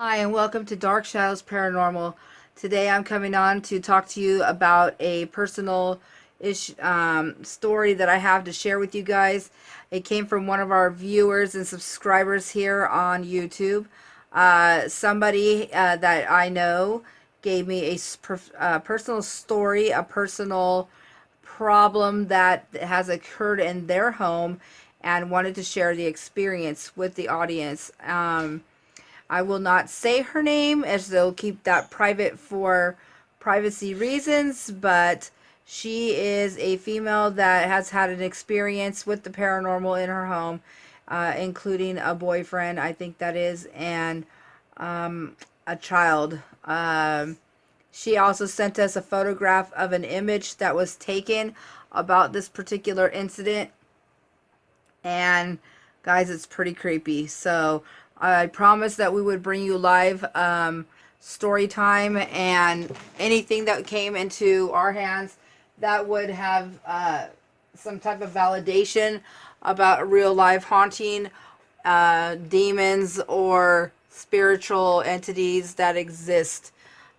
Hi, and welcome to Dark Shadows Paranormal. Today I'm coming on to talk to you about a personal story that I have to share with you guys. It came from one of our viewers and subscribers here on YouTube. Somebody that I know gave me a personal story, a personal problem that has occurred in their home, and wanted to share the experience with the audience. I will not say her name as they'll keep that private for privacy reasons, but she is a female that has had an experience with the paranormal in her home, including a boyfriend, I think that is, and a child. She also sent us a photograph of an image that was taken about this particular incident. And guys, it's pretty creepy. So I promised that we would bring you live story time, and anything that came into our hands that would have some type of validation about a real live haunting, demons, or spiritual entities that exist.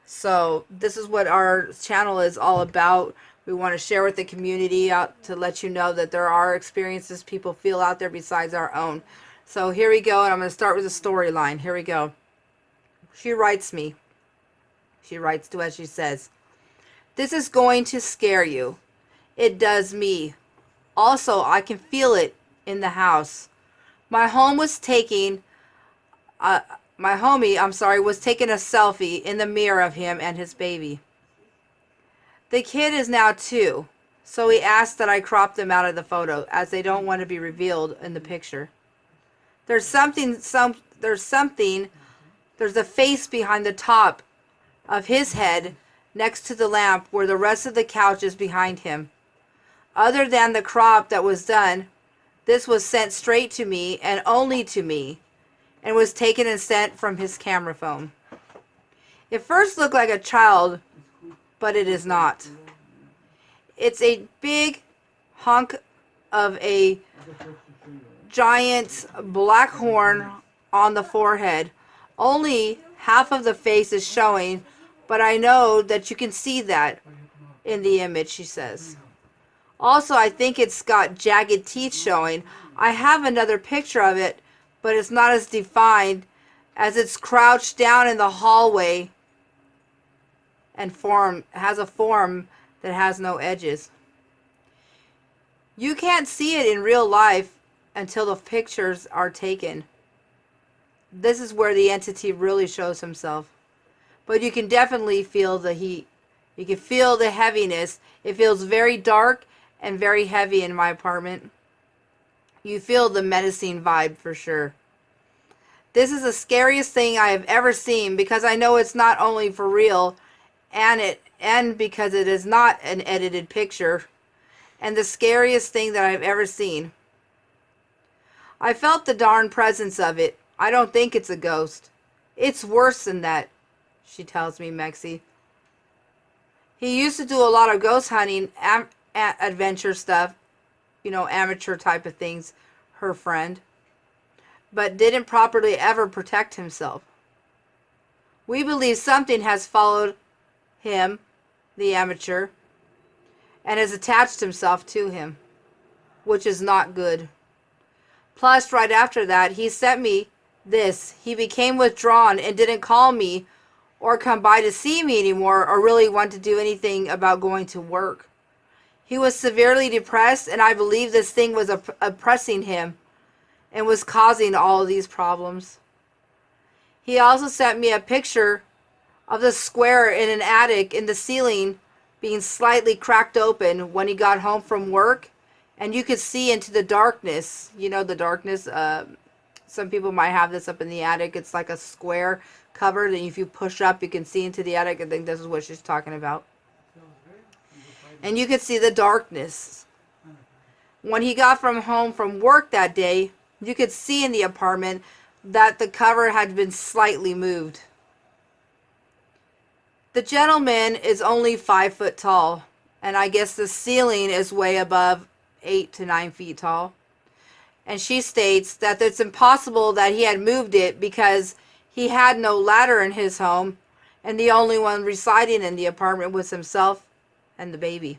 So this is what our channel is all about. We want to share with the community out to let you know that there are experiences people feel out there besides our own. So here we go, and I'm going to start with the storyline. Here we go. She writes me. She writes to us, she says, "This is going to scare you. It does me. Also, I can feel it in the house. My home was taking, my homie, was taking a selfie in the mirror of him and his baby. The kid is now 2, so he asked that I crop them out of the photo as they don't want to be revealed in the picture. There's a face behind the top of his head next to the lamp where the rest of the couch is behind him. Other than the crop that was done, this was sent straight to me and only to me, and was taken and sent from his camera phone. It first looked like a child, but it is not. It's a big hunk of a giant black horn on the forehead. Only half of the face is showing, but I know that you can see that in the image," she says. "Also, I think it's got jagged teeth showing. I have another picture of it, but it's not as defined, as it's crouched down in the hallway and has a form that has no edges. You can't see it in real life until the pictures are taken. This is where the entity really shows himself. But you can definitely feel the heat. You can feel the heaviness. It feels very dark and very heavy in my apartment. You feel the menacing vibe for sure. This is the scariest thing I have ever seen, because I know it's not only for real, and because it is not an edited picture, and the scariest thing that I've ever seen. I felt the darn presence of it. I don't think it's a ghost. It's worse than that," she tells me, Mexi. "He used to do a lot of ghost hunting, adventure stuff, amateur type of things, her friend, but didn't properly ever protect himself. We believe something has followed him, the amateur, and has attached himself to him, which is not good. Plus, right after that, he sent me this. He became withdrawn and didn't call me or come by to see me anymore, or really want to do anything about going to work. He was severely depressed, and I believe this thing was oppressing him and was causing all of these problems. He also sent me a picture of the square in an attic in the ceiling being slightly cracked open when he got home from work, and you could see into the darkness. You know, the darkness, some people might have this up in the attic. It's like a square covered, and if you push up, you can see into the attic. I think this is what she's talking about. And you could see the darkness. When he got home from work that day, you could see in the apartment that the cover had been slightly moved. The gentleman is only 5 foot tall, and I guess the ceiling is way above 8 to 9 feet tall. And she states that it's impossible that he had moved it, because He had no ladder in his home, and the only one residing in the apartment was himself and the baby.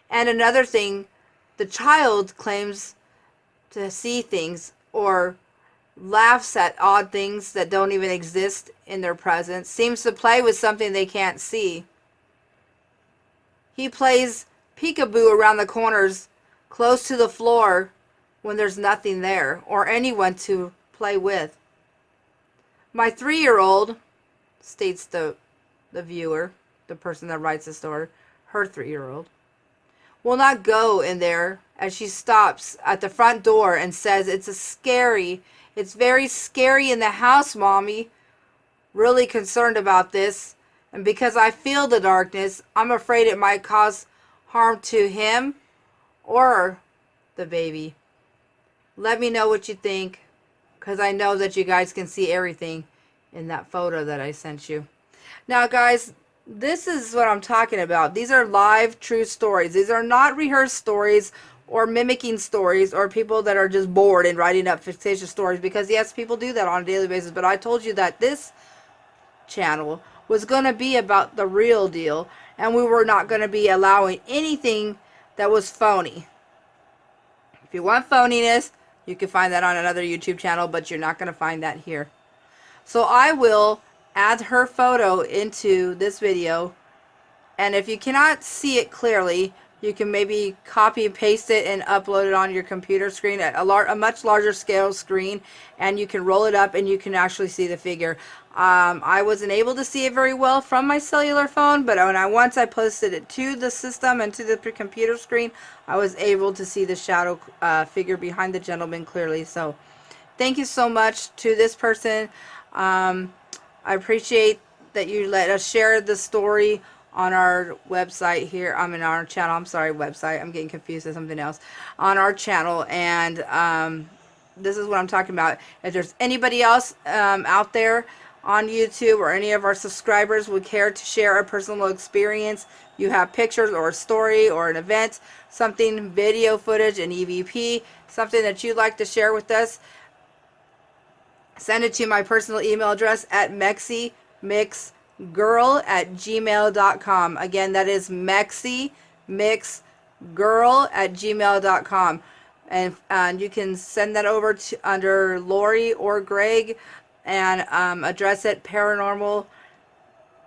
And another thing, the child claims to see things or laughs at odd things that don't even exist in their presence, seems to play with something they can't see. He plays peekaboo around the corners close to the floor when there's nothing there or anyone to play with. My 3-year-old, states the viewer, the person that writes the story, her 3-year-old, will not go in there as she stops at the front door and says, it's very scary in the house, Mommy. Really concerned about this. And because I feel the darkness, I'm afraid it might cause harm to him or the baby. Let me know what you think, because I know that you guys can see everything in that photo that I sent you. Now, guys, this is what I'm talking about. These are live, true stories. These are not rehearsed stories or mimicking stories or people that are just bored and writing up fictitious stories, because yes, people do that on a daily basis. But I told you that this channel was going to be about the real deal, and we were not going to be allowing anything that was phony. If you want phoniness, you can find that on another YouTube channel, but you're not going to find that here. So I will add her photo into this video, and if you cannot see it clearly, you can maybe copy and paste it and upload it on your computer screen at a much larger scale screen, and you can roll it up and you can actually see the figure. I wasn't able to see it very well from my cellular phone, but once I posted it to the system and to the computer screen, I was able to see the shadow figure behind the gentleman clearly. So thank you so much to this person. I appreciate that you let us share the story on our website here. I'm in our channel. I'm sorry, website. I'm getting confused with something else. On our channel. And this is what I'm talking about. If there's anybody else out there on YouTube or any of our subscribers would care to share a personal experience, you have pictures or a story or an event, something, video footage, an EVP, something that you'd like to share with us, send it to my personal email address at meximixgirl@gmail.com. Again, that is meximixgirl@gmail.com. And you can send that over to under Lori or Greg, and address it paranormal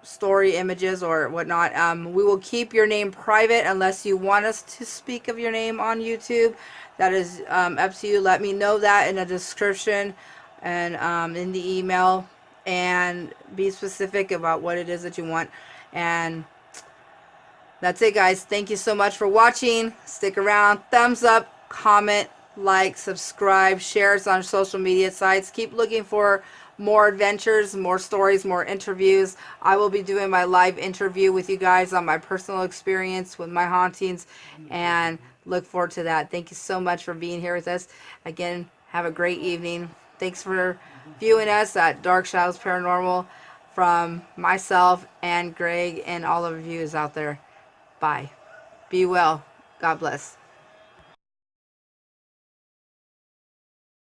story images or whatnot. We will keep your name private unless you want us to speak of your name on YouTube. That is up to you. Let me know that in the description and in the email, and be specific about what it is that you want. And that's it, guys. Thank you so much for watching. Stick around. Thumbs up, comment, like, subscribe, share us on social media sites. Keep looking for more adventures, more stories, more interviews. I will be doing my live interview with you guys on my personal experience with my hauntings, and look forward to that. Thank you so much for being here with us. Again, have a great evening. Thanks for viewing us at Dark Shadows Paranormal, from myself and Greg and all of you out there. Bye. Be well. God bless.